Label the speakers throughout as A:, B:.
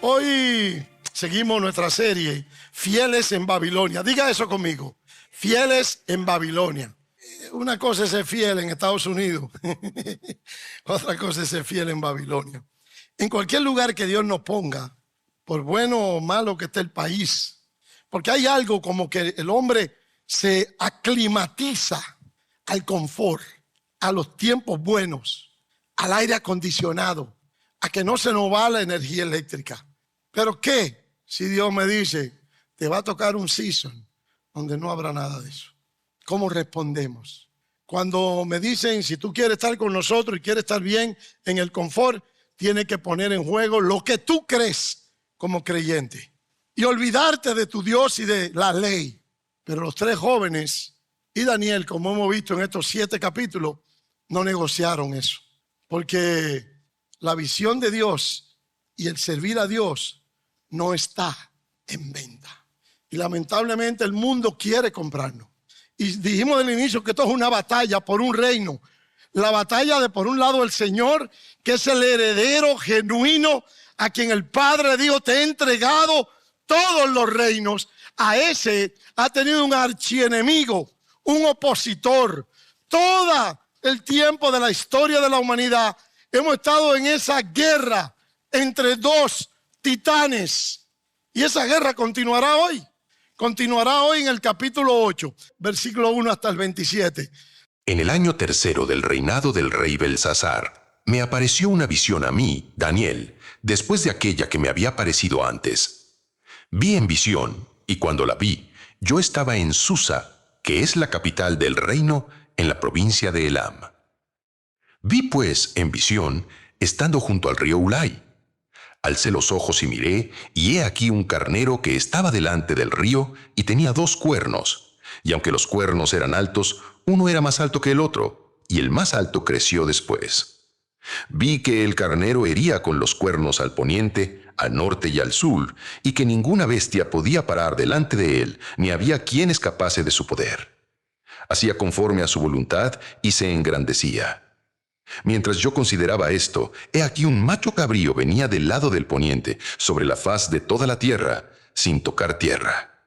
A: Hoy seguimos nuestra serie Fieles en Babilonia. Diga eso conmigo. Fieles en Babilonia. Una cosa es ser fiel en Estados Unidos. Otra cosa es ser fiel en Babilonia. En cualquier lugar que Dios nos ponga, por bueno o malo que esté el país, porque hay algo como que el hombre se aclimatiza al confort, a los tiempos buenos, al aire acondicionado, a que no se nos va la energía eléctrica. ¿Pero qué? Si Dios me dice, te va a tocar un season donde no habrá nada de eso. ¿Cómo respondemos? Cuando me dicen, si tú quieres estar con nosotros y quieres estar bien en el confort, tienes que poner en juego lo que tú crees como creyente y olvidarte de tu Dios y de la ley. Pero los tres jóvenes y Daniel, como hemos visto en estos 7 capítulos, no negociaron eso. Porque la visión de Dios y el servir a Dios no está en venta. Y lamentablemente el mundo quiere comprarnos. Y dijimos del inicio que esto es una batalla por un reino. La batalla de, por un lado, el Señor, que es el heredero genuino, a quien el Padre dijo, te he entregado todos los reinos. A ese ha tenido un archienemigo, un opositor. Todo el tiempo de la historia de la humanidad hemos estado en esa guerra entre dos titanes. Y esa guerra continuará hoy. Continuará hoy en el capítulo 8, versículo 1 hasta el 27.
B: En el año tercero del reinado del rey Belsasar, me apareció una visión a mí, Daniel, después de aquella que me había aparecido antes. Vi en visión, y cuando la vi, yo estaba en Susa, que es la capital del reino, en la provincia de Elam. Vi pues en visión, estando junto al río Ulai. Alcé los ojos y miré, y he aquí un carnero que estaba delante del río y tenía 2 cuernos. Y aunque los cuernos eran altos, uno era más alto que el otro, y el más alto creció después. Vi que el carnero hería con los cuernos al poniente, al norte y al sur, y que ninguna bestia podía parar delante de él, ni había quien escapase de su poder. Hacía conforme a su voluntad y se engrandecía. Mientras yo consideraba esto, he aquí un macho cabrío venía del lado del poniente, sobre la faz de toda la tierra, sin tocar tierra.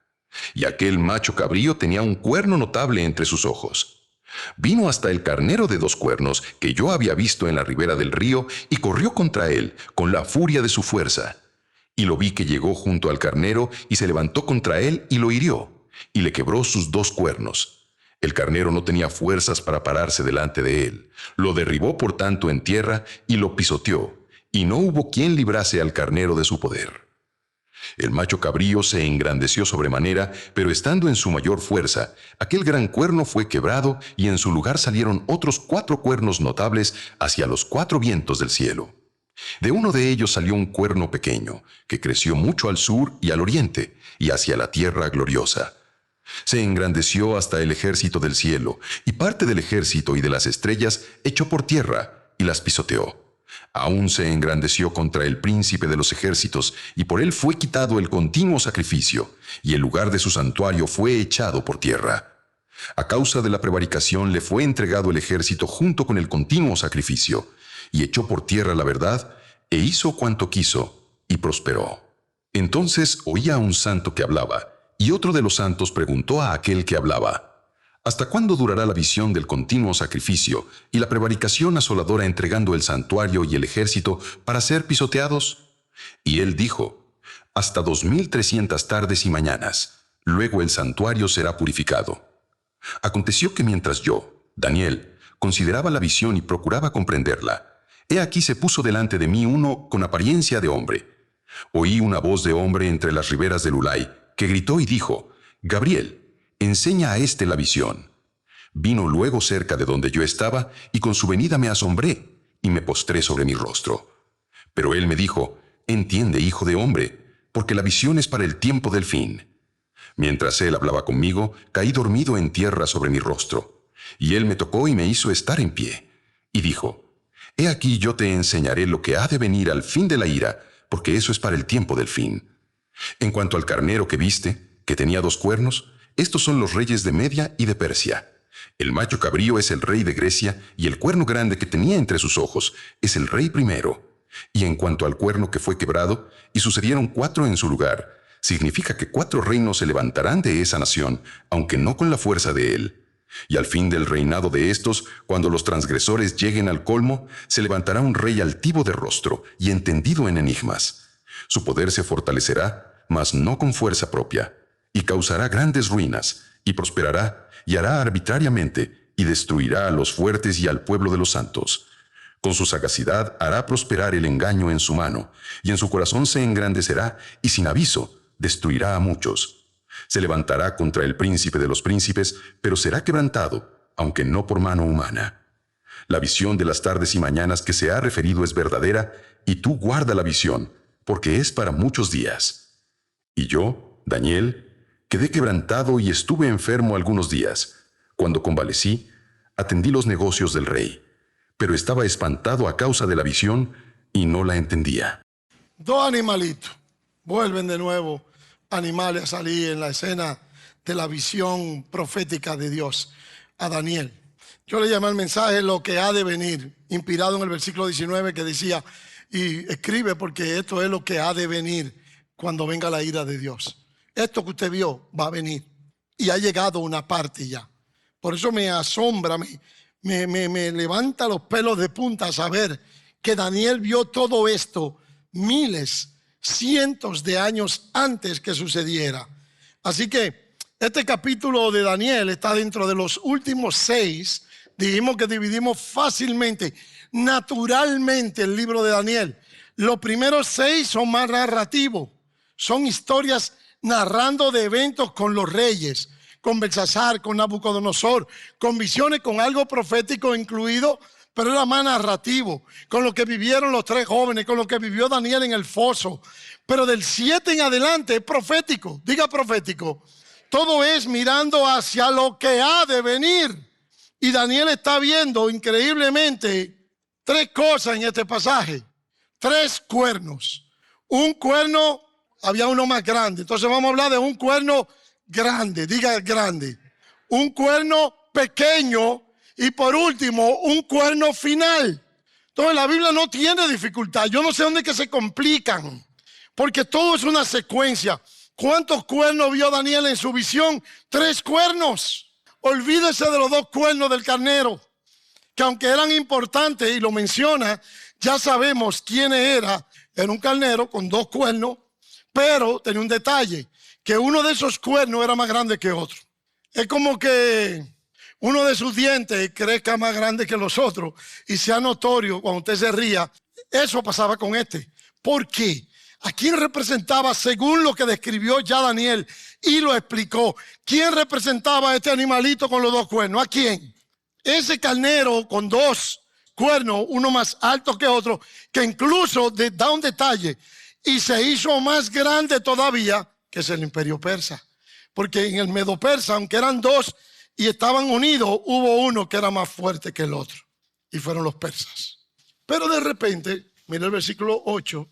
B: Y aquel macho cabrío tenía un cuerno notable entre sus ojos. Vino hasta el carnero de 2 cuernos que yo había visto en la ribera del río y corrió contra él con la furia de su fuerza. Y lo vi que llegó junto al carnero y se levantó contra él y lo hirió, y le quebró sus 2 cuernos. El carnero no tenía fuerzas para pararse delante de él. Lo derribó por tanto en tierra y lo pisoteó, y no hubo quien librase al carnero de su poder. El macho cabrío se engrandeció sobremanera, pero estando en su mayor fuerza, aquel gran cuerno fue quebrado y en su lugar salieron otros 4 cuernos notables hacia los 4 vientos del cielo. De uno de ellos salió un cuerno pequeño, que creció mucho al sur y al oriente, y hacia la tierra gloriosa. Se engrandeció hasta el ejército del cielo, y parte del ejército y de las estrellas echó por tierra y las pisoteó. Aún se engrandeció contra el príncipe de los ejércitos, y por él fue quitado el continuo sacrificio, y el lugar de su santuario fue echado por tierra. A causa de la prevaricación le fue entregado el ejército junto con el continuo sacrificio, y echó por tierra la verdad, e hizo cuanto quiso, y prosperó. Entonces oía a un santo que hablaba, y otro de los santos preguntó a aquel que hablaba, ¿hasta cuándo durará la visión del continuo sacrificio y la prevaricación asoladora entregando el santuario y el ejército para ser pisoteados? Y él dijo, hasta 2300 tardes y mañanas, luego el santuario será purificado. Aconteció que mientras yo, Daniel, consideraba la visión y procuraba comprenderla, he aquí se puso delante de mí uno con apariencia de hombre. Oí una voz de hombre entre las riberas del Ulai, que gritó y dijo, Gabriel, enseña a éste la visión. Vino luego cerca de donde yo estaba, y con su venida me asombré, y me postré sobre mi rostro. Pero él me dijo, entiende, hijo de hombre, porque la visión es para el tiempo del fin. Mientras él hablaba conmigo, caí dormido en tierra sobre mi rostro, y él me tocó y me hizo estar en pie, y dijo, he aquí yo te enseñaré lo que ha de venir al fin de la ira, porque eso es para el tiempo del fin. En cuanto al carnero que viste, que tenía 2 cuernos, estos son los reyes de Media y de Persia. El macho cabrío es el rey de Grecia, y el cuerno grande que tenía entre sus ojos es el rey primero. Y en cuanto al cuerno que fue quebrado, y sucedieron 4 en su lugar, significa que 4 reinos se levantarán de esa nación, aunque no con la fuerza de él. Y al fin del reinado de estos, cuando los transgresores lleguen al colmo, se levantará un rey altivo de rostro y entendido en enigmas. Su poder se fortalecerá, mas no con fuerza propia, y causará grandes ruinas, y prosperará, y hará arbitrariamente, y destruirá a los fuertes y al pueblo de los santos. Con su sagacidad hará prosperar el engaño en su mano, y en su corazón se engrandecerá, y sin aviso destruirá a muchos. Se levantará contra el príncipe de los príncipes, pero será quebrantado, aunque no por mano humana. La visión de las tardes y mañanas que se ha referido es verdadera, y tú guarda la visión, porque es para muchos días. Y yo, Daniel, quedé quebrantado y estuve enfermo algunos días. Cuando convalecí, atendí los negocios del rey, pero estaba espantado a causa de la visión y no la entendía.
A: 2 animalitos. Vuelven de nuevo animales a salir en la escena de la visión profética de Dios a Daniel. Yo le llamé al mensaje lo que ha de venir, inspirado en el versículo 19 que decía, y escribe porque esto es lo que ha de venir cuando venga la ira de Dios. Esto que usted vio va a venir y ha llegado una parte ya. Por eso me asombra, me levanta los pelos de punta saber que Daniel vio todo esto miles, cientos de años antes que sucediera. Así que este capítulo de Daniel está dentro de los últimos 6. Dijimos que dividimos fácilmente, naturalmente el libro de Daniel. Los primeros 6 son más narrativos, son historias narrando de eventos con los reyes, con Belsasar, con Nabucodonosor, con visiones, con algo profético incluido, pero era más narrativo, con lo que vivieron los 3 jóvenes, con lo que vivió Daniel en el foso. Pero del 7 en adelante es profético, diga profético. Todo es mirando hacia lo que ha de venir. Y Daniel está viendo increíblemente 3 cosas en este pasaje. 3 cuernos. Un cuerno, había uno más grande. Entonces vamos a hablar de un cuerno grande, diga grande. Un cuerno pequeño y por último un cuerno final. Entonces la Biblia no tiene dificultad. Yo no sé dónde es que se complican, porque todo es una secuencia. ¿Cuántos cuernos vio Daniel en su visión? 3 cuernos. Olvídese de los 2 cuernos del carnero, que aunque eran importantes y lo menciona, ya sabemos quién era. Era un carnero con 2 cuernos, pero tenía un detalle, que uno de esos cuernos era más grande que otro. Es como que uno de sus dientes crezca más grande que los otros y sea notorio cuando usted se ría. Eso pasaba con este. ¿Por qué? ¿A quién representaba según lo que describió ya Daniel y lo explicó? ¿Quién representaba a este animalito con los 2 cuernos? ¿A quién? Ese carnero con 2 cuernos, uno más alto que otro, que incluso da un detalle y se hizo más grande todavía, que es el imperio persa. Porque en el Medo Persa, aunque eran 2 y estaban unidos, hubo uno que era más fuerte que el otro, y fueron los persas. Pero de repente, mira el versículo 8,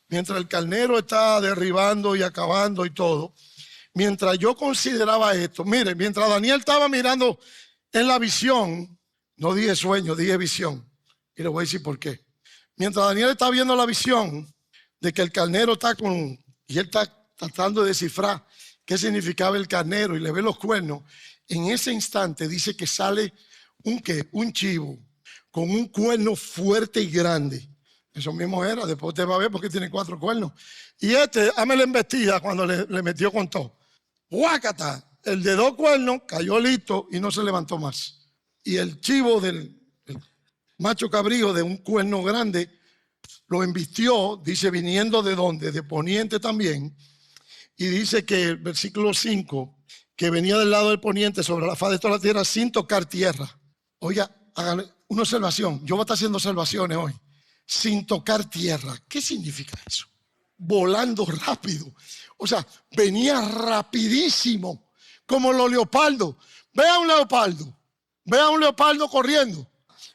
A: mientras el carnero está derribando y acabando y todo, mientras yo consideraba esto, mire, mientras Daniel estaba mirando en la visión, no dije sueño, dije visión, y le voy a decir por qué. Mientras Daniel está viendo la visión de que el carnero está y él está tratando de descifrar qué significaba el carnero y le ve los cuernos, en ese instante dice que sale un chivo con un cuerno fuerte y grande. Eso mismo era, después usted va a ver porque tiene 4 cuernos. Y hazme la embestida cuando le metió con todo. ¡Guácata! El de 2 cuernos cayó listo y no se levantó más. Y el chivo del macho cabrío de un cuerno grande lo embistió, dice, viniendo de dónde, de poniente también. Y dice que el versículo 5, que venía del lado del poniente sobre la faz de toda la tierra sin tocar tierra. Oiga, háganle una observación. Yo voy a estar haciendo observaciones hoy. Sin tocar tierra. ¿Qué significa eso? Volando rápido. O sea, venía rapidísimo, como los leopardos. Vea un leopardo. Vea un leopardo corriendo.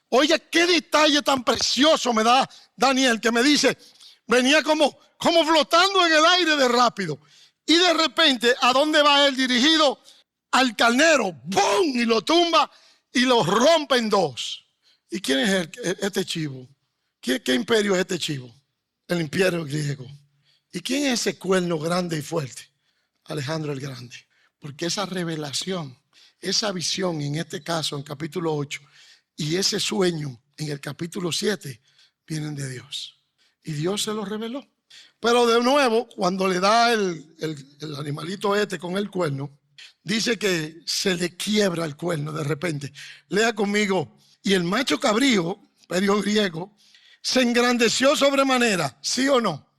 A: Oiga, qué detalle tan precioso me da Daniel, que me dice, venía como flotando en el aire de rápido. Y de repente, ¿a dónde va él dirigido? Al carnero. ¡Bum! Y lo tumba y lo rompe en 2. ¿Y quién es este chivo? ¿Qué imperio es este chivo? El imperio griego. ¿Y quién es ese cuerno grande y fuerte? Alejandro el Grande. Porque esa revelación, esa visión en este caso en capítulo 8 y ese sueño en el capítulo 7 vienen de Dios. Y Dios se lo reveló. Pero de nuevo, cuando le da el animalito este con el cuerno, dice que se le quiebra el cuerno de repente. Lea conmigo. Y el macho cabrío, imperio griego, se engrandeció sobremanera, ¿sí o no?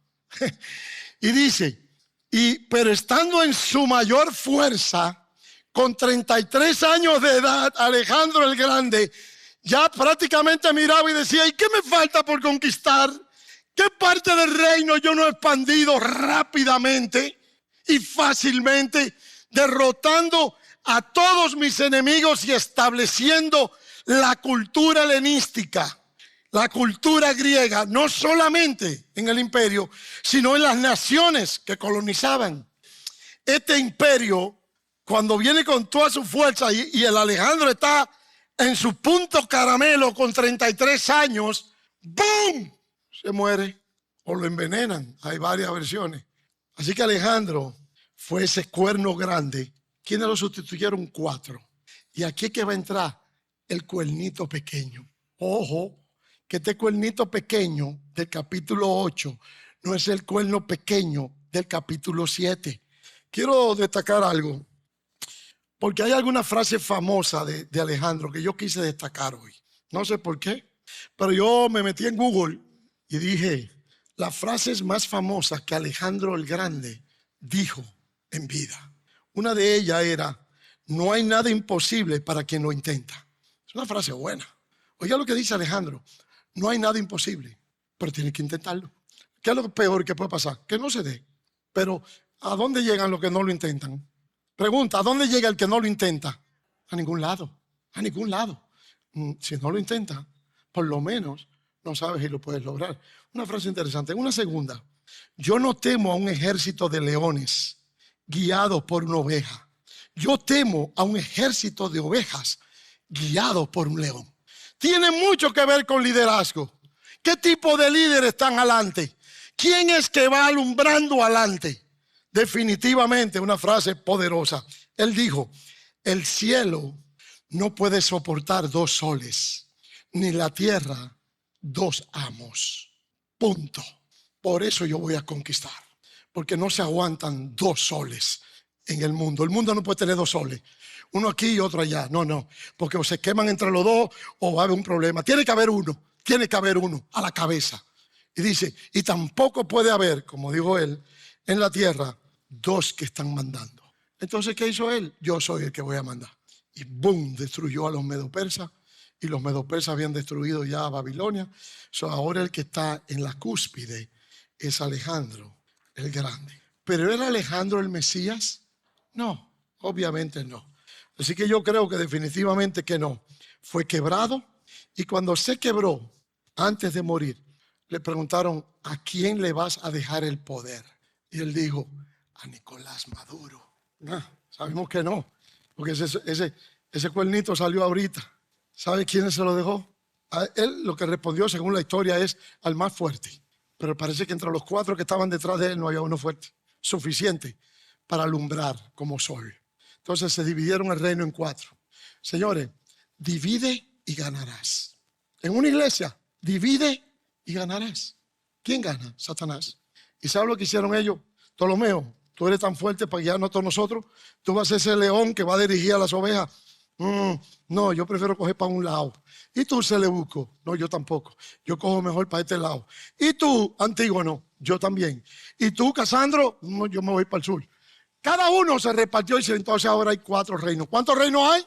A: Y dice, pero estando en su mayor fuerza, con 33 años de edad, Alejandro el Grande ya prácticamente miraba y decía, ¿y qué me falta por conquistar? ¿Qué parte del reino yo no he expandido rápidamente y fácilmente, derrotando a todos mis enemigos y estableciendo la cultura helenística, la cultura griega, no solamente en el imperio, sino en las naciones que colonizaban? Este imperio, cuando viene con toda su fuerza y el Alejandro está en su punto caramelo con 33 años, ¡boom!, se muere o lo envenenan. Hay varias versiones. Así que Alejandro fue ese cuerno grande. ¿Quiénes lo sustituyeron? 4. Y aquí es que va a entrar el cuernito pequeño. Ojo, que este cuernito pequeño del capítulo 8 no es el cuerno pequeño del capítulo 7. Quiero destacar algo, porque hay alguna frase famosa de Alejandro que yo quise destacar hoy. No sé por qué, pero yo me metí en Google y dije las frases más famosas que Alejandro el Grande dijo en vida. Una de ellas era, no hay nada imposible para quien lo intenta. Es una frase buena. Oiga lo que dice Alejandro, no hay nada imposible, pero tiene que intentarlo. ¿Qué es lo peor que puede pasar? Que no se dé. Pero ¿a dónde llegan los que no lo intentan? Pregunta, ¿a dónde llega el que no lo intenta? A ningún lado, a ningún lado. Si no lo intenta, por lo menos no sabes si lo puedes lograr. Una frase interesante. Una segunda, yo no temo a un ejército de leones guiados por una oveja. Yo temo a un ejército de ovejas guiados por un león. Tiene mucho que ver con liderazgo. ¿Qué tipo de líderes están adelante? ¿Quién es que va alumbrando adelante? Definitivamente una frase poderosa. Él dijo, el cielo no puede soportar 2 soles, ni la tierra 2 amos. Punto. Por eso yo voy a conquistar, porque no se aguantan 2 soles en el mundo. El mundo no puede tener 2 soles, uno aquí y otro allá. No, porque o se queman entre los dos o va a haber un problema. Tiene que haber uno a la cabeza. Y dice, y tampoco puede haber, como dijo él, en la tierra 2 que están mandando. Entonces, ¿qué hizo él? Yo soy el que voy a mandar. Y boom, destruyó a los medo-persas. Y los medo-persas habían destruido ya a Babilonia. Ahora el que está en la cúspide es Alejandro el Grande. ¿Pero era Alejandro el Mesías? No, obviamente no. Así que yo creo que definitivamente que no. Fue quebrado, y cuando se quebró, antes de morir, le preguntaron, ¿a quién le vas a dejar el poder? Y él dijo, a Nicolás Maduro. Sabemos que no, porque ese cuernito salió ahorita. ¿Sabe quién se lo dejó? A él lo que respondió, según la historia, es al más fuerte. Pero parece que entre los 4 que estaban detrás de él no había uno fuerte, suficiente para alumbrar como sol. Entonces se dividieron el reino en 4. Señores, divide y ganarás. En una iglesia, divide y ganarás. ¿Quién gana? Satanás. ¿Y sabe lo que hicieron ellos? Ptolomeo, tú eres tan fuerte para guiarnos a todos nosotros. Tú vas a ser ese león que va a dirigir a las ovejas. No, yo prefiero coger para un lado. ¿Y tú, Seleuco? No, yo tampoco. Yo cojo mejor para este lado. ¿Y tú, Antígono? Yo también. ¿Y tú, Casandro? No, yo me voy para el sur. Cada uno se repartió y dice, entonces ahora hay 4 reinos. ¿Cuántos reinos hay?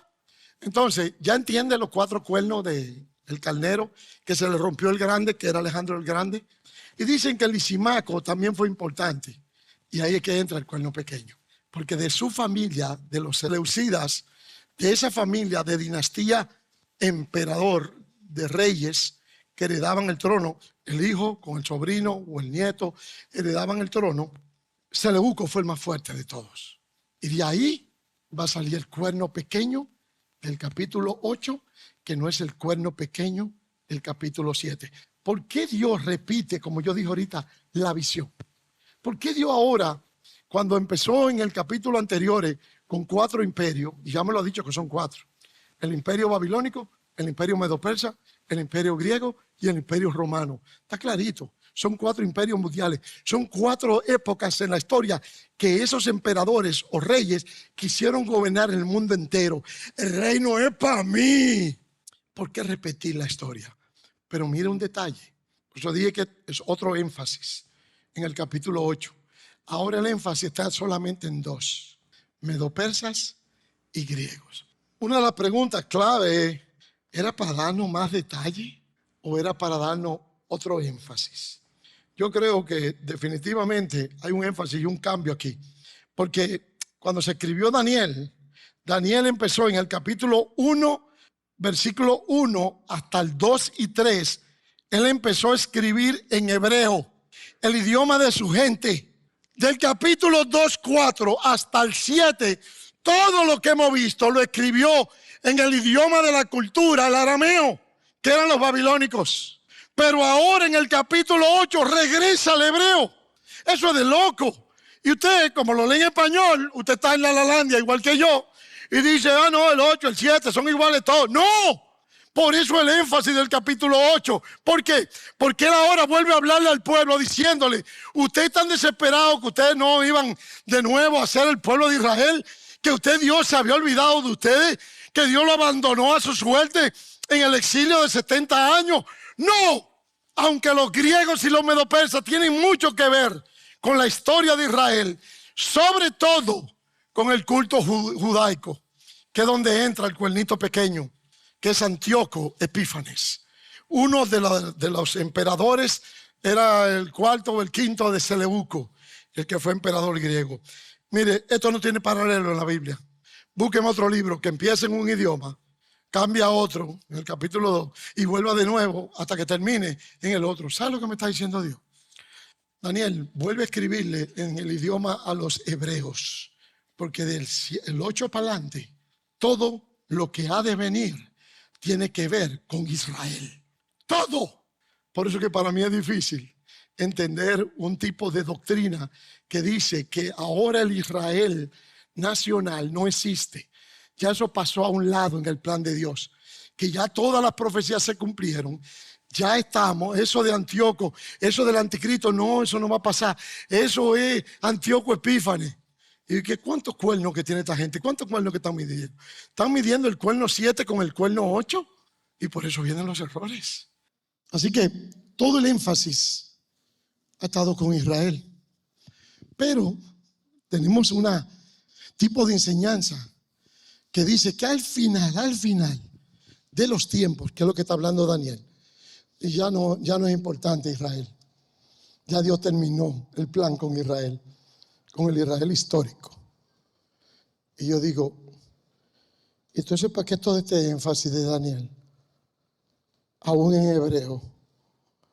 A: Entonces, ya entiende los 4 cuernos del carnero, que se le rompió el grande, que era Alejandro el Grande. Y dicen que el Lisimaco también fue importante. Y ahí es que entra el cuerno pequeño. Porque de su familia, de los Seleucidas, de esa familia de dinastía emperador de reyes que heredaban el trono, el hijo con el sobrino o el nieto heredaban el trono, Seleuco fue el más fuerte de todos. Y de ahí va a salir el cuerno pequeño del capítulo 8, que no es el cuerno pequeño del capítulo 7. ¿por qué Dios repite, como yo dije ahorita, la visión? ¿Por qué Dios ahora, cuando empezó en el capítulo anterior con 4 imperios, y ya me lo ha dicho que son 4, el imperio babilónico, el imperio medo-persa, el imperio griego y el imperio romano? Está clarito, son 4 imperios mundiales, son 4 épocas en la historia que esos emperadores o reyes quisieron gobernar el mundo entero. El reino es para mí. ¿Por qué repetir la historia? Pero mire un detalle, por eso dije que es otro énfasis en el capítulo 8. Ahora el énfasis está solamente en 2, medo-persas y griegos. Una de las preguntas clave es, ¿era para darnos más detalle o era para darnos otro énfasis? Yo creo que definitivamente hay un énfasis y un cambio aquí. Porque cuando se escribió Daniel, Daniel empezó en el capítulo 1, versículo 1 hasta el 2 y 3. Él empezó a escribir en hebreo, el idioma de su gente. Del capítulo 2, 4 hasta el 7, todo lo que hemos visto lo escribió en el idioma de la cultura, el arameo, que eran los babilónicos. Pero ahora en el capítulo 8 regresa al hebreo. Eso es de loco. Y usted, como lo lee en español, usted está en la Lalandia igual que yo, y dice, no, el 8, el 7 son iguales todos. ¡No! Por eso el énfasis del capítulo 8. ¿Por qué? Porque él ahora vuelve a hablarle al pueblo diciéndole, ustedes están desesperados que ustedes no iban de nuevo a ser el pueblo de Israel, que Dios se había olvidado de ustedes, que Dios lo abandonó a su suerte en el exilio de 70 años. No, aunque los griegos y los medo-persas tienen mucho que ver con la historia de Israel, sobre todo con el culto judaico, que es donde entra el cuernito pequeño, que es Antíoco Epífanes. Uno de los emperadores era el 4º o el 5º de Seleuco, el que fue emperador griego. Mire, esto no tiene paralelo en la Biblia. Busquen otro libro que empiece en un idioma, cambia a otro en el capítulo 2 y vuelva de nuevo hasta que termine en el otro. ¿Sabe lo que me está diciendo Dios? Daniel, vuelve a escribirle en el idioma a los hebreos, porque del 8 para adelante, todo lo que ha de venir tiene que ver con Israel. Todo. Por eso que para mí es difícil entender un tipo de doctrina que dice que ahora el Israel nacional no existe. Ya eso pasó a un lado en el plan de Dios, que ya todas las profecías se cumplieron. Ya estamos, eso de Antíoco, eso del anticristo, no, eso no va a pasar. Eso es Antíoco Epífanes. ¿Y que cuántos cuernos que tiene esta gente? ¿Cuántos cuernos que están midiendo? Están midiendo el cuerno 7 con el cuerno 8 y por eso vienen los errores. Así que todo el énfasis ha estado con Israel. Pero tenemos un tipo de enseñanza que dice que al final de los tiempos, que es lo que está hablando Daniel, y ya no es importante Israel. Ya Dios terminó el plan con Israel, con el Israel histórico. Y yo digo, entonces ¿para qué todo este énfasis de Daniel? Aún en hebreo.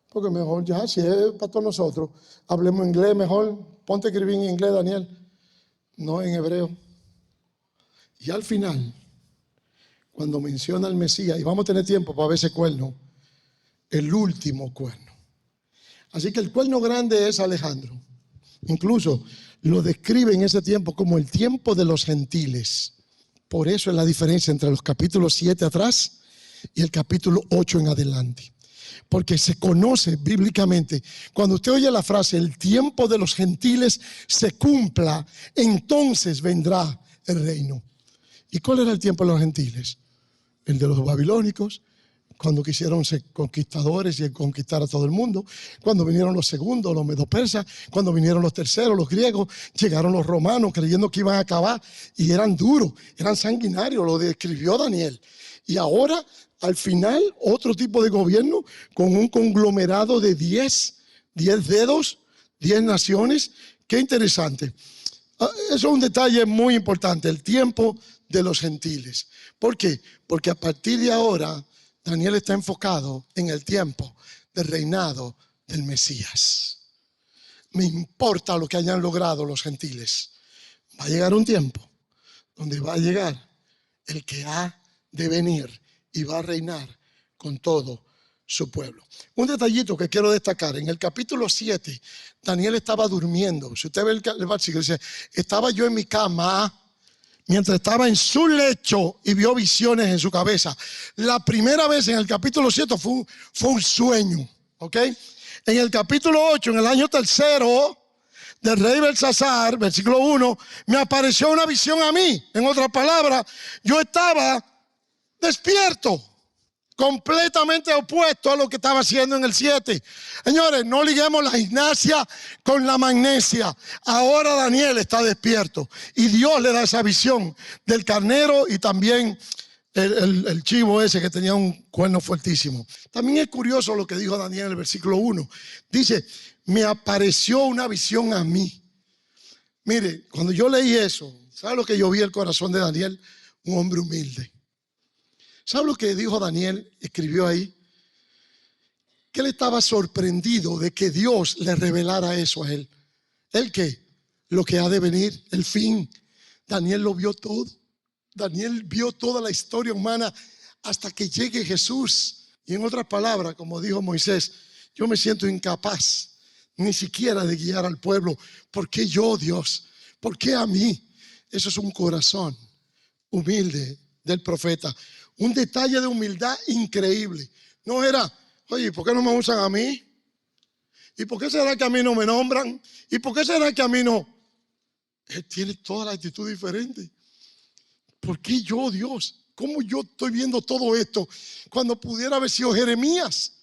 A: Porque mejor ya, si es para todos nosotros, hablemos inglés mejor. Ponte a escribir en inglés, Daniel, no en hebreo. Y al final, cuando menciona al Mesías, y vamos a tener tiempo para ver ese cuerno, el último cuerno. Así que el cuerno grande es Alejandro. Incluso lo describe en ese tiempo como el tiempo de los gentiles. Por eso es la diferencia entre los capítulos 7 atrás y el capítulo 8 en adelante. Porque se conoce bíblicamente, cuando usted oye la frase, el tiempo de los gentiles se cumpla, entonces vendrá el reino. ¿Y cuál era el tiempo de los gentiles? El de los babilónicos, cuando quisieron ser conquistadores y conquistar a todo el mundo, cuando vinieron los segundos, los medo-persas, cuando vinieron los terceros, los griegos, llegaron los romanos creyendo que iban a acabar y eran duros, eran sanguinarios, lo describió Daniel. Y ahora, al final, otro tipo de gobierno con un conglomerado de 10 dedos, 10 naciones. Qué interesante. Eso es un detalle muy importante, el tiempo de los gentiles. ¿Por qué? Porque a partir de ahora, Daniel está enfocado en el tiempo del reinado del Mesías. Me importa lo que hayan logrado los gentiles. Va a llegar un tiempo donde va a llegar el que ha de venir y va a reinar con todo su pueblo. Un detallito que quiero destacar, en el capítulo 7, Daniel estaba durmiendo. Si usted ve el versículo, dice, estaba yo en mi cama mientras estaba en su lecho y vio visiones en su cabeza. La primera vez en el capítulo 7 fue un sueño, ¿ok? En el capítulo 8, en el año tercero del rey Belsasar, versículo 1, me apareció una visión a mí. En otras palabras, yo estaba despierto, completamente opuesto a lo que estaba haciendo en el 7. Señores, no liguemos la gimnasia con la magnesia. Ahora Daniel está despierto y Dios le da esa visión del carnero y también el chivo ese que tenía un cuerno fuertísimo. También es curioso lo que dijo Daniel en el versículo 1. Dice, me apareció una visión a mí. Mire, cuando yo leí eso, ¿sabe lo que yo vi en el corazón de Daniel? Un hombre humilde. ¿Sabe lo que dijo Daniel? Escribió ahí que él estaba sorprendido de que Dios le revelara eso a él. ¿El qué? Lo que ha de venir, el fin. Daniel lo vio todo. Daniel vio toda la historia humana hasta que llegue Jesús. Y en otras palabras, como dijo Moisés, yo me siento incapaz ni siquiera de guiar al pueblo. ¿Por qué yo, Dios? ¿Por qué a mí? Eso es un corazón humilde del profeta. Un detalle de humildad increíble. No era, oye, ¿por qué no me usan a mí? ¿Y por qué será que a mí no me nombran? ¿Y por qué será que a mí no? Él tiene toda la actitud diferente. ¿Por qué yo, Dios? ¿Cómo yo estoy viendo todo esto cuando pudiera haber sido Jeremías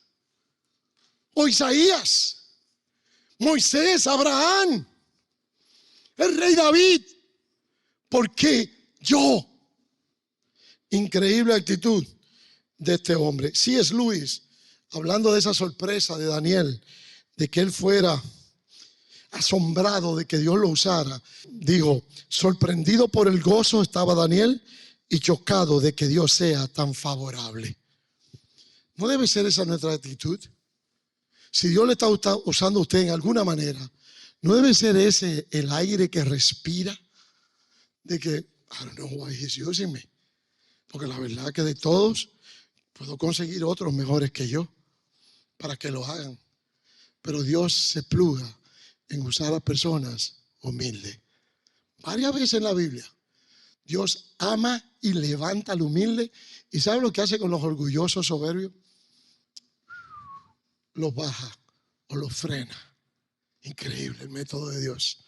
A: o Isaías, Moisés, Abraham, el rey David? ¿Por qué yo? Increíble actitud de este hombre. C.S. Lewis, hablando de esa sorpresa de Daniel, de que él fuera asombrado de que Dios lo usara, dijo, sorprendido por el gozo estaba Daniel y chocado de que Dios sea tan favorable. ¿No debe ser esa nuestra actitud? Si Dios le está usando a usted en alguna manera, ¿no debe ser ese el aire que respira? De que, I don't know why he's using me. Porque la verdad que de todos puedo conseguir otros mejores que yo para que lo hagan. Pero Dios se pluga en usar a personas humildes. Varias veces en la Biblia, Dios ama y levanta al humilde. ¿Y sabe lo que hace con los orgullosos soberbios? Los baja o los frena. Increíble el método de Dios.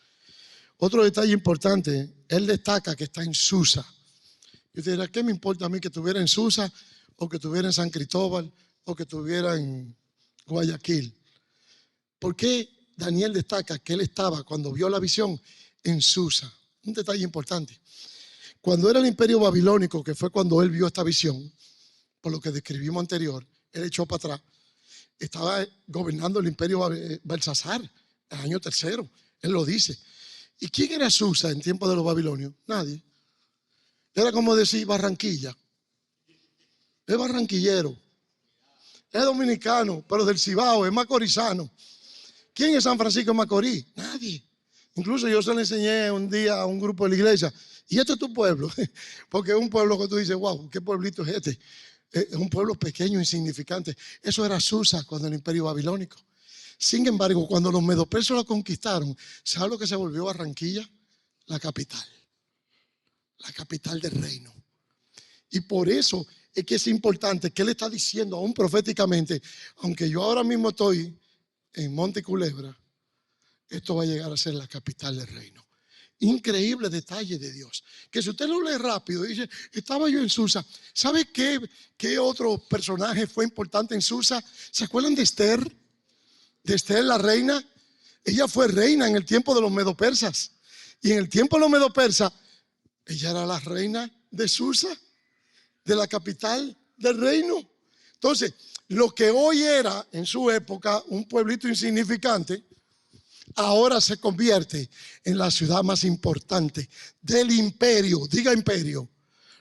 A: Otro detalle importante, él destaca que está en Susa. Y usted dirá, ¿qué me importa a mí que estuviera en Susa o que estuviera en San Cristóbal o que estuviera en Guayaquil? ¿Por qué Daniel destaca que él estaba, cuando vio la visión, en Susa? Un detalle importante. Cuando era el imperio babilónico, que fue cuando él vio esta visión, por lo que describimos anterior, él echó para atrás, estaba gobernando el imperio Belsasar, el año tercero, él lo dice. ¿Y quién era Susa en tiempo de los babilonios? Nadie. Era como decir Barranquilla. Es barranquillero. Es dominicano, pero del Cibao, es macorizano. ¿Quién es San Francisco de Macorís? Nadie. Incluso yo se lo enseñé un día a un grupo de la iglesia. Y este es tu pueblo. Porque es un pueblo que tú dices, wow, ¿qué pueblito es este? Es un pueblo pequeño, insignificante. Eso era Susa cuando el imperio babilónico. Sin embargo, cuando los medopersas lo conquistaron, ¿sabes lo que se volvió Barranquilla? La capital del reino. Y por eso es que es importante que él está diciendo aún proféticamente, aunque yo ahora mismo estoy en Monte Culebra, esto va a llegar a ser la capital del reino. Increíble detalle de Dios, que si usted lo lee rápido, dice, estaba yo en Susa. ¿Sabe qué otro personaje fue importante en Susa? ¿Se acuerdan de Esther? De Esther la reina. Ella fue reina en el tiempo de los medopersas. Y en el tiempo de los medopersas, ella era la reina de Susa, de la capital del reino. Entonces, lo que hoy era en su época un pueblito insignificante, ahora se convierte en la ciudad más importante del imperio. Diga imperio.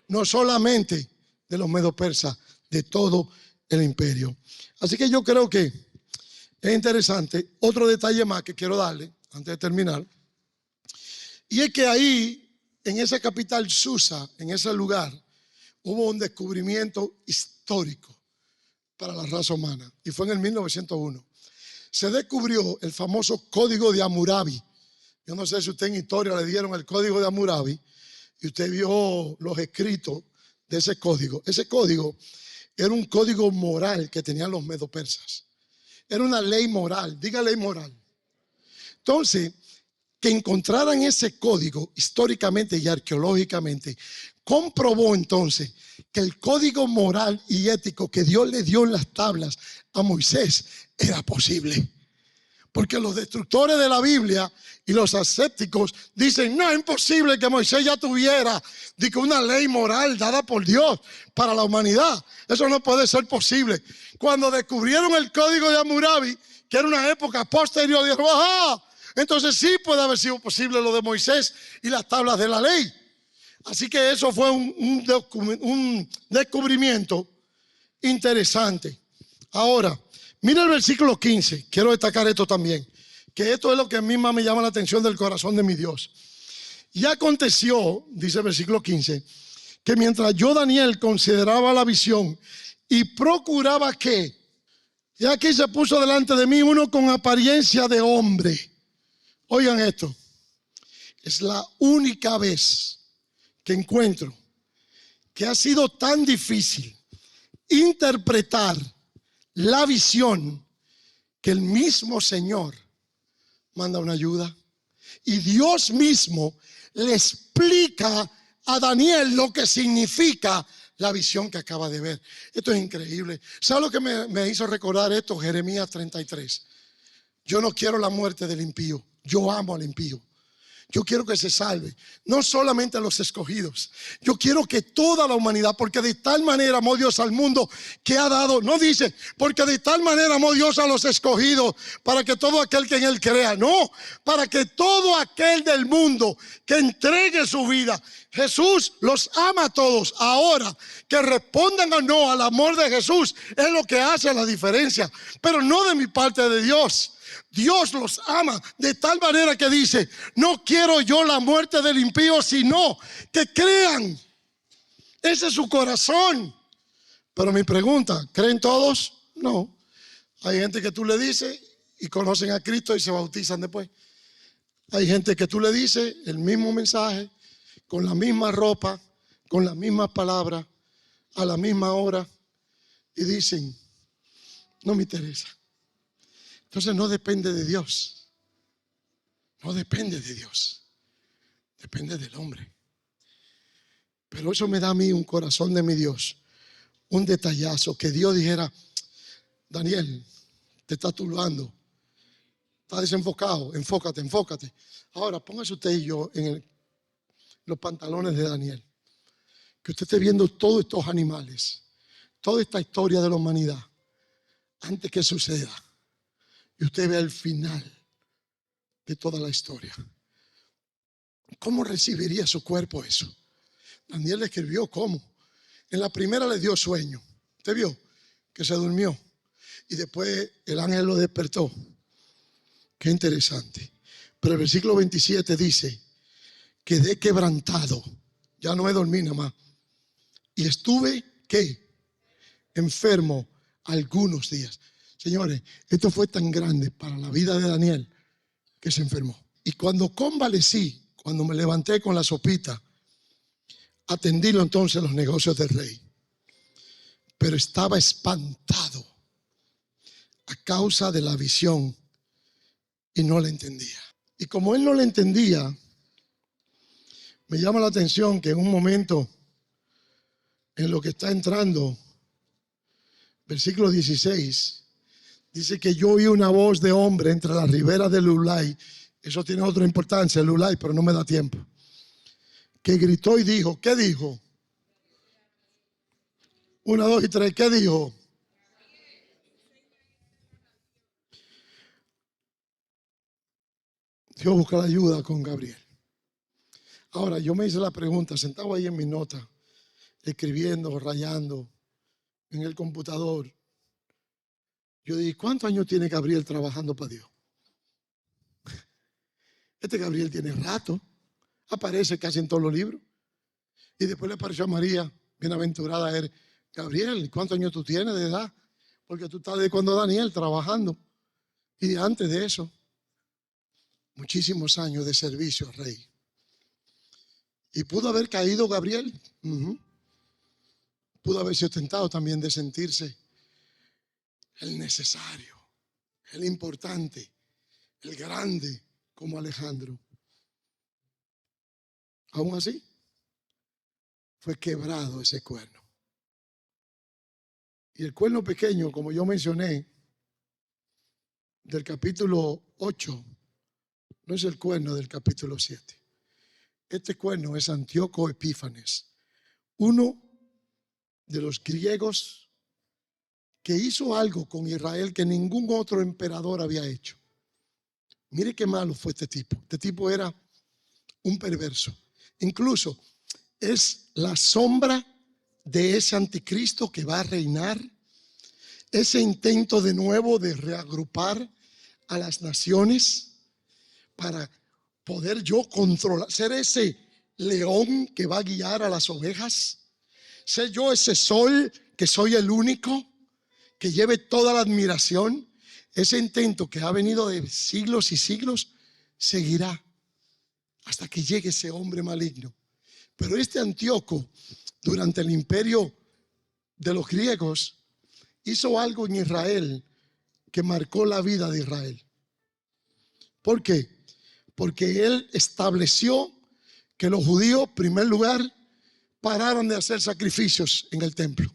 A: No solamente de los medopersas, de todo el imperio. Así que yo creo que es interesante. Otro detalle más que quiero darle antes de terminar. Y es que ahí, en esa capital Susa, en ese lugar, hubo un descubrimiento histórico para la raza humana. Y fue en el 1901. Se descubrió el famoso Código de Hammurabi. Yo no sé si usted en historia le dieron el Código de Hammurabi y usted vio los escritos de ese código. Ese código era un código moral que tenían los medopersas. Era una ley moral, diga ley moral. Entonces, que encontraran ese código históricamente y arqueológicamente, comprobó entonces que el código moral y ético que Dios le dio en las tablas a Moisés era posible. Porque los destructores de la Biblia y los ascépticos dicen, no, es imposible que Moisés ya tuviera una ley moral dada por Dios para la humanidad. Eso no puede ser posible. Cuando descubrieron el Código de Hammurabi, que era una época posterior, dijeron, ¡ajá! Entonces sí puede haber sido posible lo de Moisés y las tablas de la ley. Así que eso fue un descubrimiento interesante. Ahora, mira el versículo 15. Quiero destacar esto también, que esto es lo que a mí más me llama la atención del corazón de mi Dios. Y aconteció, dice el versículo 15, que mientras yo, Daniel, consideraba la visión y procuraba que, y aquí se puso delante de mí uno con apariencia de hombre. Oigan esto, es la única vez que encuentro que ha sido tan difícil interpretar la visión que el mismo Señor manda una ayuda y Dios mismo le explica a Daniel lo que significa la visión que acaba de ver. Esto es increíble. ¿Sabe lo que me hizo recordar esto? Jeremías 33. Yo no quiero la muerte del impío. Yo amo al impío. Yo quiero que se salve, no solamente a los escogidos. Yo quiero que toda la humanidad, porque de tal manera amó Dios al mundo que ha dado, no dice, porque de tal manera amó Dios a los escogidos, para que todo aquel que en él crea, no, para que todo aquel del mundo que entregue su vida. Jesús los ama a todos. Ahora, que respondan o no al amor de Jesús es lo que hace la diferencia, pero no de mi parte, de Dios. Dios los ama de tal manera que dice, no quiero yo la muerte del impío, sino que crean. Ese es su corazón. Pero mi pregunta, ¿creen todos? No. Hay gente que tú le dices y conocen a Cristo y se bautizan después. Hay gente que tú le dices el mismo mensaje, con la misma ropa, con las mismas palabras, a la misma hora, y dicen, no me interesa. Entonces no depende de Dios. No depende de Dios. Depende del hombre. Pero eso me da a mí un corazón de mi Dios. Un detallazo. Que Dios dijera, Daniel, te estás turbando. Estás desenfocado. Enfócate, enfócate. Ahora póngase usted y yo en los pantalones de Daniel. Que usted esté viendo todos estos animales. Toda esta historia de la humanidad. Antes que suceda. Y usted ve el final de toda la historia. ¿Cómo recibiría su cuerpo eso? Daniel le escribió cómo. En la primera le dio sueño. ¿Usted vio? Que se durmió. Y después el ángel lo despertó. Qué interesante. Pero el versículo 27 dice, quedé quebrantado. Ya no he dormido nada más. Y estuve, ¿qué? Enfermo algunos días. Señores, esto fue tan grande para la vida de Daniel que se enfermó. Y cuando convalecí, cuando me levanté con la sopita, atendílo entonces los negocios del rey. Pero estaba espantado a causa de la visión y no la entendía. Y como él no la entendía, me llama la atención que en un momento en lo que está entrando, versículo 16, dice que yo oí una voz de hombre entre las riberas del Ulai. Eso tiene otra importancia, el Ulai, pero no me da tiempo. Que gritó y dijo, ¿qué dijo? 1, 2 y 3, ¿qué dijo? Dios busca la ayuda con Gabriel. Ahora, yo me hice la pregunta, sentado ahí en mi nota, escribiendo, rayando en el computador. Yo dije, ¿cuántos años tiene Gabriel trabajando para Dios? Este Gabriel tiene rato. Aparece casi en todos los libros. Y después le apareció a María, bienaventurada eres. Gabriel, ¿cuántos años tú tienes de edad? Porque tú estás de cuando Daniel trabajando. Y antes de eso, muchísimos años de servicio al rey. Y pudo haber caído Gabriel. Pudo haberse tentado también de sentirse el necesario, el importante, el grande como Alejandro. Aún así, fue quebrado ese cuerno. Y el cuerno pequeño, como yo mencioné, del capítulo 8, no es el cuerno del capítulo 7. Este cuerno es Antíoco Epífanes, uno de los griegos que hizo algo con Israel que ningún otro emperador había hecho. Mire qué malo fue este tipo. Este tipo era un perverso. Incluso es la sombra de ese anticristo que va a reinar. Ese intento de nuevo de reagrupar a las naciones para poder yo controlar, ser ese león que va a guiar a las ovejas, ser yo ese sol que soy el único que lleve toda la admiración. Ese intento que ha venido de siglos y siglos seguirá hasta que llegue ese hombre maligno. Pero este Antíoco, durante el imperio de los griegos, hizo algo en Israel que marcó la vida de Israel. ¿Por qué? Porque él estableció que los judíos, en primer lugar, pararan de hacer sacrificios en el templo.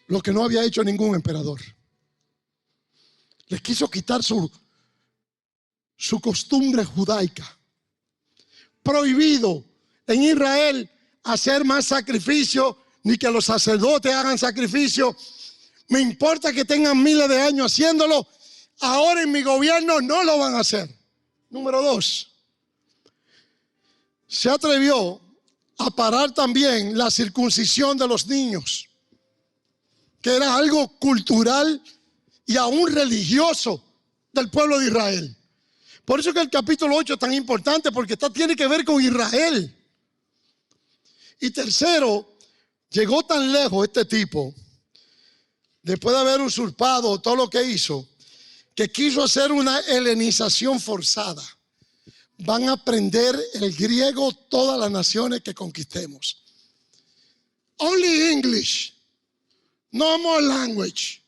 A: Lo que no había hecho ningún emperador. Les quiso quitar su costumbre judaica. Prohibido en Israel hacer más sacrificio, ni que los sacerdotes hagan sacrificio. Me importa que tengan miles de años haciéndolo. Ahora en mi gobierno no lo van a hacer. Número 2, se atrevió a parar también la circuncisión de los niños, que era algo cultural y aún religioso del pueblo de Israel. Por eso que el capítulo 8 es tan importante, porque tiene que ver con Israel. Y tercero, llegó tan lejos este tipo, después de haber usurpado todo lo que hizo, que quiso hacer una helenización forzada. Van a aprender el griego todas las naciones que conquistemos. Only English. No more language.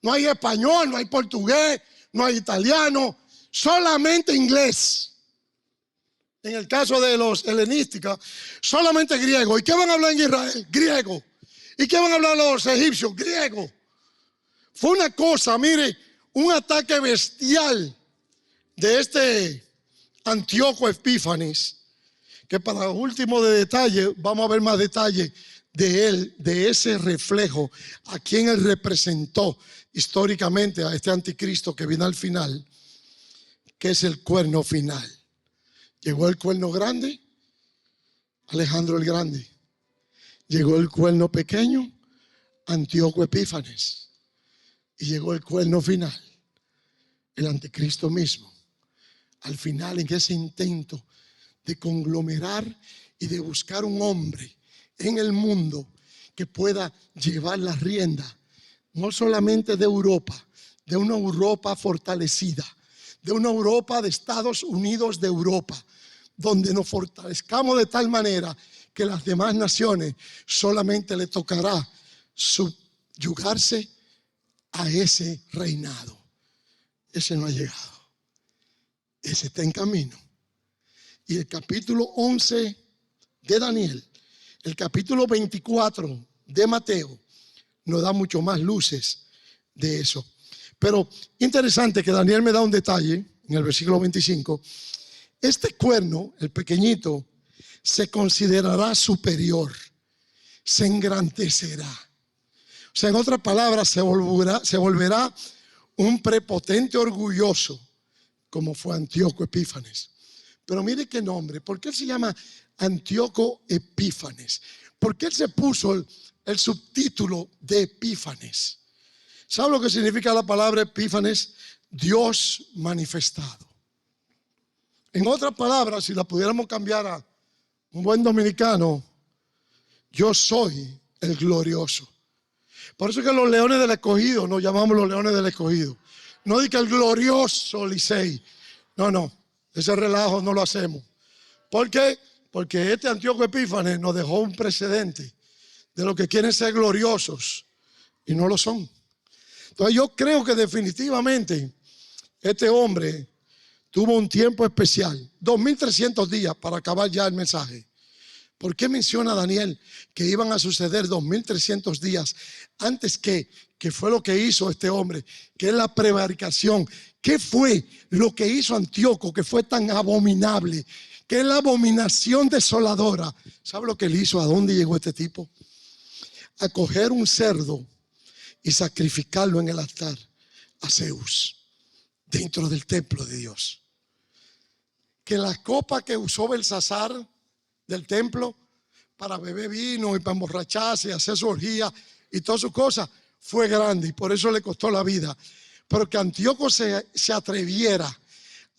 A: No hay español, no hay portugués, no hay italiano, solamente inglés. En el caso de los helenísticos, solamente griego. ¿Y qué van a hablar en Israel? Griego. ¿Y qué van a hablar los egipcios? Griego. Fue una cosa, mire, un ataque bestial de este Antíoco Epífanes, que para último de detalle, vamos a ver más detalle de él, de ese reflejo, a quien él representó históricamente, a este anticristo que viene al final, que es el cuerno final. Llegó el cuerno grande, Alejandro el Grande. Llegó el cuerno pequeño, Antíoco Epífanes. Y llegó el cuerno final, el anticristo mismo. Al final, en ese intento de conglomerar y de buscar un hombre en el mundo que pueda llevar la rienda, no solamente de Europa, de una Europa fortalecida, de una Europa de Estados Unidos de Europa, donde nos fortalezcamos de tal manera que las demás naciones solamente le tocará subyugarse a ese reinado. Ese no ha llegado. Ese está en camino. Y el capítulo 11 de Daniel, el capítulo 24 de Mateo, nos da mucho más luces de eso. Pero interesante que Daniel me da un detalle en el versículo 25. Este cuerno, el pequeñito, se considerará superior, se engrandecerá. O sea, en otras palabras, se volverá un prepotente orgulloso, como fue Antíoco Epífanes. Pero mire qué nombre. ¿Por qué él se llama Antíoco Epífanes? ¿Por qué él se puso el subtítulo de Epífanes? ¿Sabe lo que significa la palabra Epífanes? Dios manifestado. En otras palabras, si la pudiéramos cambiar a un buen dominicano, yo soy el glorioso. Por eso es que los Leones del Escogido nos llamamos los Leones del Escogido. No diga el glorioso Licey. No, ese relajo no lo hacemos. ¿Por qué? Porque este Antíoco Epífanes nos dejó un precedente de los que quieren ser gloriosos y no lo son. Entonces yo creo que definitivamente este hombre tuvo un tiempo especial, 2300 días para acabar ya el mensaje. ¿Por qué menciona Daniel que iban a suceder 2300 días antes que fue lo que hizo este hombre, que es la prevaricación? ¿Qué fue lo que hizo Antíoco que fue tan abominable? Que es la abominación desoladora. ¿Sabe lo que él hizo? ¿A dónde llegó este tipo? A coger un cerdo y sacrificarlo en el altar a Zeus, dentro del templo de Dios. Que la copa que usó Belsasar del templo para beber vino y para emborracharse y hacer su orgía y todas sus cosas fue grande y por eso le costó la vida. Pero que Antíoco se atreviera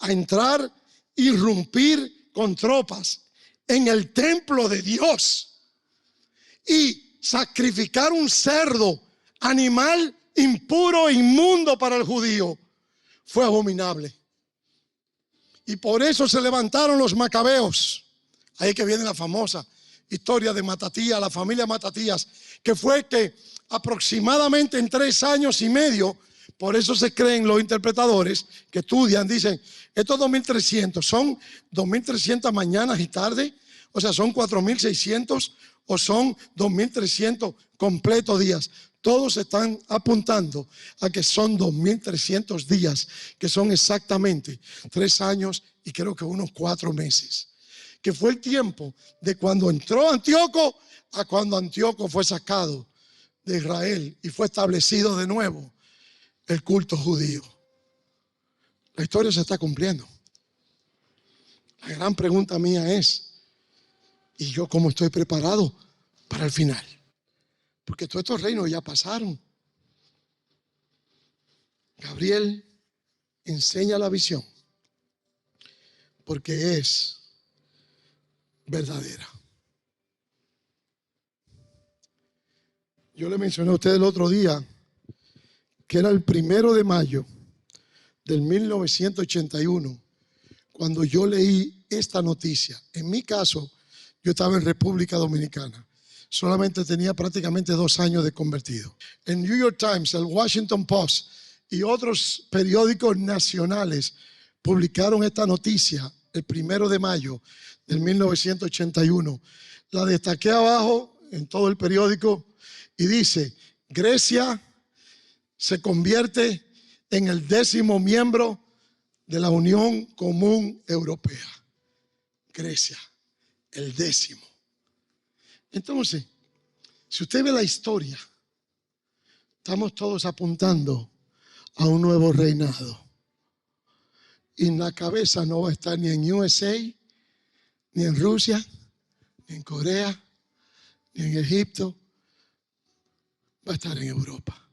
A: a entrar, irrumpir con tropas en el templo de Dios y sacrificar un cerdo, animal impuro e inmundo para el judío, fue abominable. Y por eso se levantaron los macabeos. Ahí que viene la famosa historia de Matatías, la familia Matatías, que fue que aproximadamente en 3 años y medio, por eso se creen los interpretadores que estudian, dicen, estos 2300 son 2300 mañanas y tardes, o sea, son 4600 o son 2300 completos días. Todos están apuntando a que son 2300 días, que son exactamente 3 años y creo que unos 4 meses. Que fue el tiempo de cuando entró Antíoco a cuando Antíoco fue sacado de Israel y fue establecido de nuevo el culto judío. La historia se está cumpliendo. La gran pregunta mía es, ¿y yo cómo estoy preparado para el final? Porque todos estos reinos ya pasaron. Gabriel enseña la visión porque es verdadera. Yo le mencioné a usted el otro día que era el 1 de mayo del 1981 cuando yo leí esta noticia. En mi caso, yo estaba en República Dominicana. Solamente tenía prácticamente 2 años de convertido. El New York Times, el Washington Post y otros periódicos nacionales publicaron esta noticia el 1 de mayo del 1981. La destaqué abajo en todo el periódico y dice: Grecia se convierte en el 10º miembro de la Unión Común Europea. Grecia, el 10º. Entonces, si usted ve la historia, estamos todos apuntando a un nuevo reinado. Y en la cabeza no va a estar ni en USA, ni en Rusia, ni en Corea, ni en Egipto. Va a estar en Europa.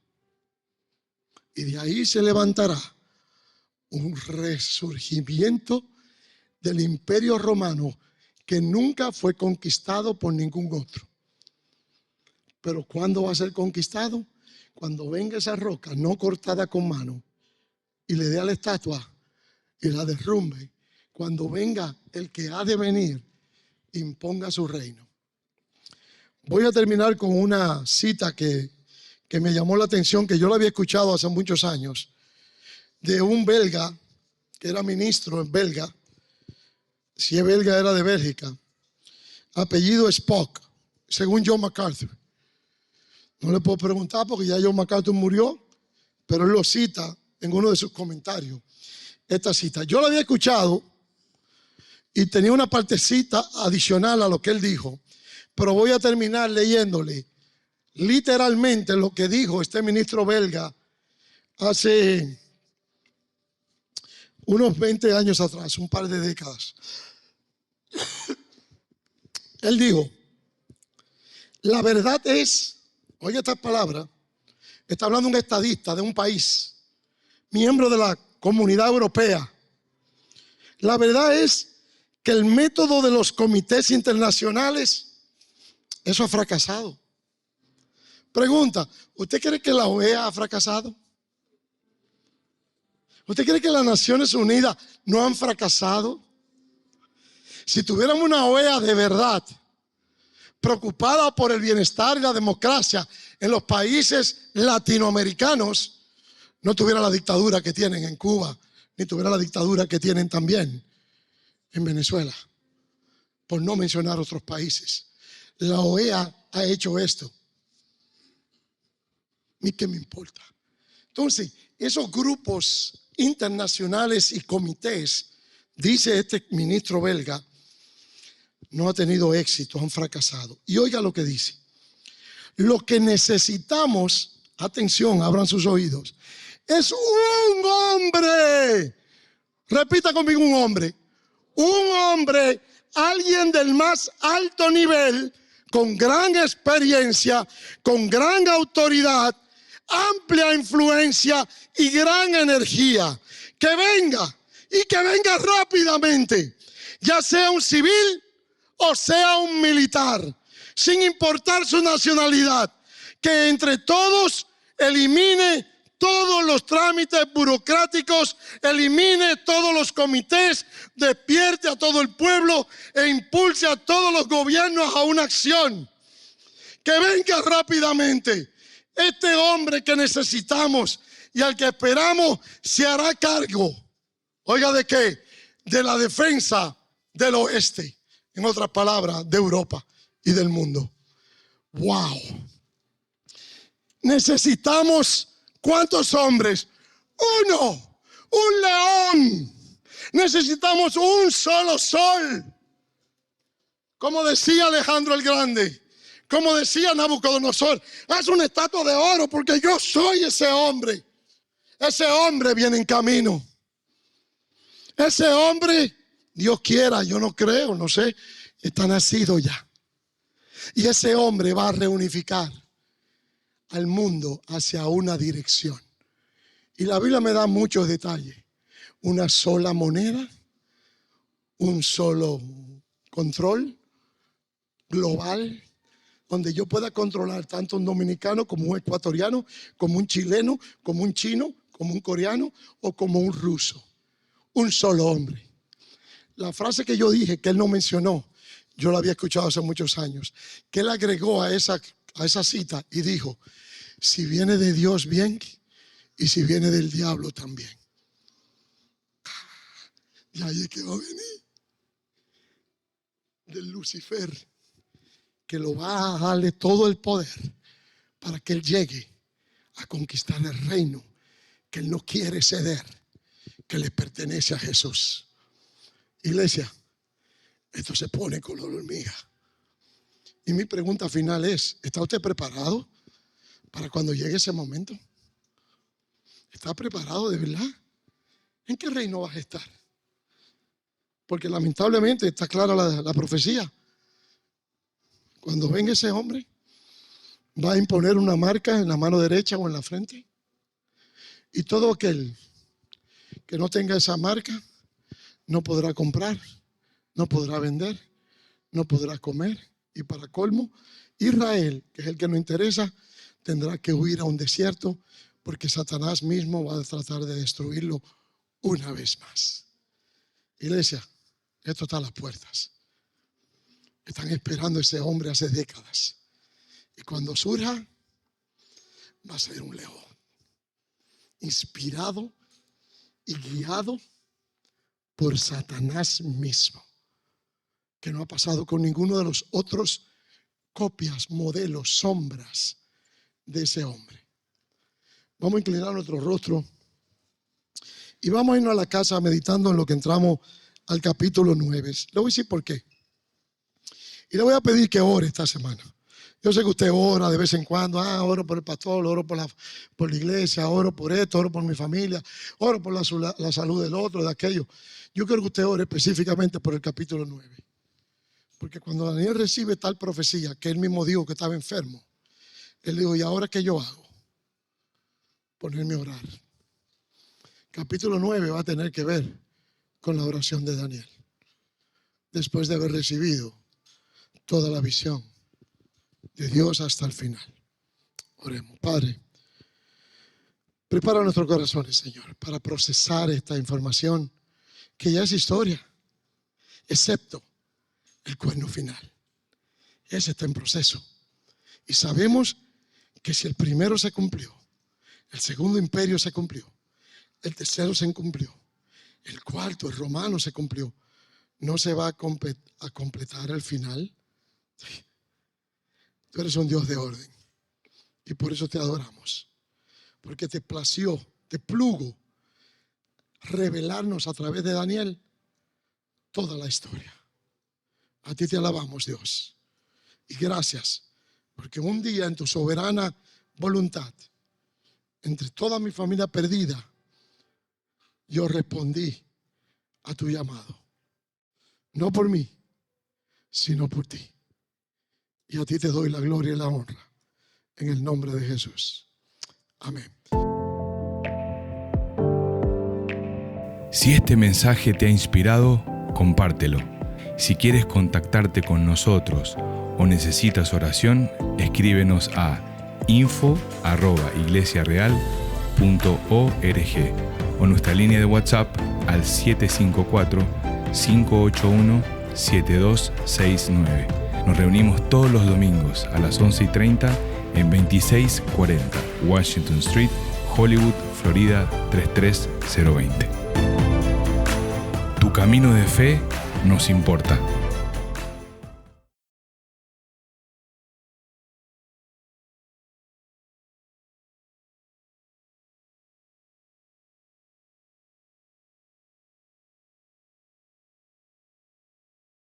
A: Y de ahí se levantará un resurgimiento del Imperio Romano que nunca fue conquistado por ningún otro. Pero ¿cuándo va a ser conquistado? Cuando venga esa roca no cortada con mano y le dé a la estatua y la derrumbe. Cuando venga el que ha de venir, imponga su reino. Voy a terminar con una cita que me llamó la atención, que yo la había escuchado hace muchos años, de un belga que era ministro en belga. Si es belga, era de Bélgica. Apellido Spock, según John MacArthur. No le puedo preguntar porque ya John MacArthur murió, pero él lo cita en uno de sus comentarios. Esta cita, yo la había escuchado y tenía una partecita adicional a lo que él dijo, pero voy a terminar leyéndole literalmente lo que dijo este ministro belga hace unos 20 años atrás, un par de décadas. Él dijo: la verdad es, oiga esta palabra, está hablando un estadista de un país, miembro de la Comunidad Europea. La verdad es que el método de los comités internacionales, eso ha fracasado. Pregunta, ¿usted cree que la OEA ha fracasado? ¿Usted cree que las Naciones Unidas no han fracasado? Si tuviéramos una OEA de verdad, preocupada por el bienestar y la democracia en los países latinoamericanos, no tuviera la dictadura que tienen en Cuba, ni tuviera la dictadura que tienen también en Venezuela, por no mencionar otros países. La OEA ha hecho esto. ¿Y qué me importa? Entonces, esos grupos internacionales y comités, dice este ministro belga, no ha tenido éxito, han fracasado. Y oiga lo que dice. Lo que necesitamos, atención, abran sus oídos, es un hombre. Repita conmigo, un hombre. Un hombre, alguien del más alto nivel, con gran experiencia, con gran autoridad, amplia influencia y gran energía. Que venga y que venga rápidamente, ya sea un civil o sea un militar, sin importar su nacionalidad, que entre todos elimine todos los trámites burocráticos, elimine todos los comités, despierte a todo el pueblo e impulse a todos los gobiernos a una acción. Que venga rápidamente. Este hombre que necesitamos y al que esperamos se hará cargo. Oiga, ¿de qué? De la defensa del oeste. En otras palabras, de Europa y del mundo. ¡Wow! Necesitamos, ¿cuántos hombres? Uno, un león. Necesitamos un solo sol. Como decía Alejandro el Grande, como decía Nabucodonosor, haz una estatua de oro porque yo soy ese hombre. Ese hombre viene en camino. Ese hombre, Dios quiera, yo no creo, no sé, está nacido ya. Y ese hombre va a reunificar al mundo hacia una dirección. Y la Biblia me da muchos detalles. Una sola moneda, un solo control global, donde yo pueda controlar tanto un dominicano como un ecuatoriano, como un chileno, como un chino, como un coreano o como un ruso. Un solo hombre. La frase que yo dije que él no mencionó, yo la había escuchado hace muchos años, que él agregó a esa cita y dijo, si viene de Dios bien y si viene del diablo también. Y ahí es que va a venir del Lucifer, que lo va a darle todo el poder para que él llegue a conquistar el reino que él no quiere ceder, que le pertenece a Jesús. Iglesia, esto se pone color hormiga. Y mi pregunta final es, ¿está usted preparado para cuando llegue ese momento? ¿Está preparado de verdad? ¿En qué reino vas a estar? Porque lamentablemente está clara la profecía. Cuando venga ese hombre, va a imponer una marca en la mano derecha o en la frente. Y todo aquel que no tenga esa marca no podrá comprar, no podrá vender, no podrá comer. Y para colmo, Israel, que es el que nos interesa, tendrá que huir a un desierto porque Satanás mismo va a tratar de destruirlo una vez más. Iglesia, esto está a las puertas. Están esperando a ese hombre hace décadas. Y cuando surja, va a ser un león. Inspirado y guiado por Satanás mismo. Que no ha pasado con ninguno de los otros copias, modelos, sombras de ese hombre. Vamos a inclinar nuestro rostro y vamos a irnos a la casa meditando en lo que entramos al capítulo 9. Le voy a decir por qué. Y le voy a pedir que ore esta semana. Yo sé que usted ora de vez en cuando. Oro por el pastor, oro por la iglesia, oro por esto, oro por mi familia, oro por la salud del otro, de aquello. Yo quiero que usted ore específicamente por el capítulo 9. Porque cuando Daniel recibe tal profecía, que él mismo dijo que estaba enfermo, él dijo, ¿y ahora qué yo hago? Ponerme a orar. Capítulo 9 va a tener que ver con la oración de Daniel. Después de haber recibido toda la visión de Dios hasta el final. Oremos. Padre, prepara nuestros corazones, Señor, para procesar esta información que ya es historia, excepto el cuerno final. Ese está en proceso. Y sabemos que si el primero se cumplió, el segundo imperio se cumplió, el tercero se cumplió, el cuarto, el romano, se cumplió, ¿no se va a completar el final? Tú eres un Dios de orden y por eso te adoramos, porque te plació, te plugo revelarnos a través de Daniel toda la historia. A ti te alabamos, Dios, y gracias, porque un día en tu soberana voluntad, entre toda mi familia perdida, yo respondí a tu llamado, no por mí, sino por ti. Y a ti te doy la gloria y la honra, en el nombre de Jesús. Amén.
C: Si este mensaje te ha inspirado, compártelo. Si quieres contactarte con nosotros o necesitas oración, escríbenos a info@iglesiareal.org o nuestra línea de WhatsApp al 754-581-7269. Nos reunimos todos los domingos a las 11:30 en 2640 Washington Street, Hollywood, Florida 33020. Tu camino de fe nos importa.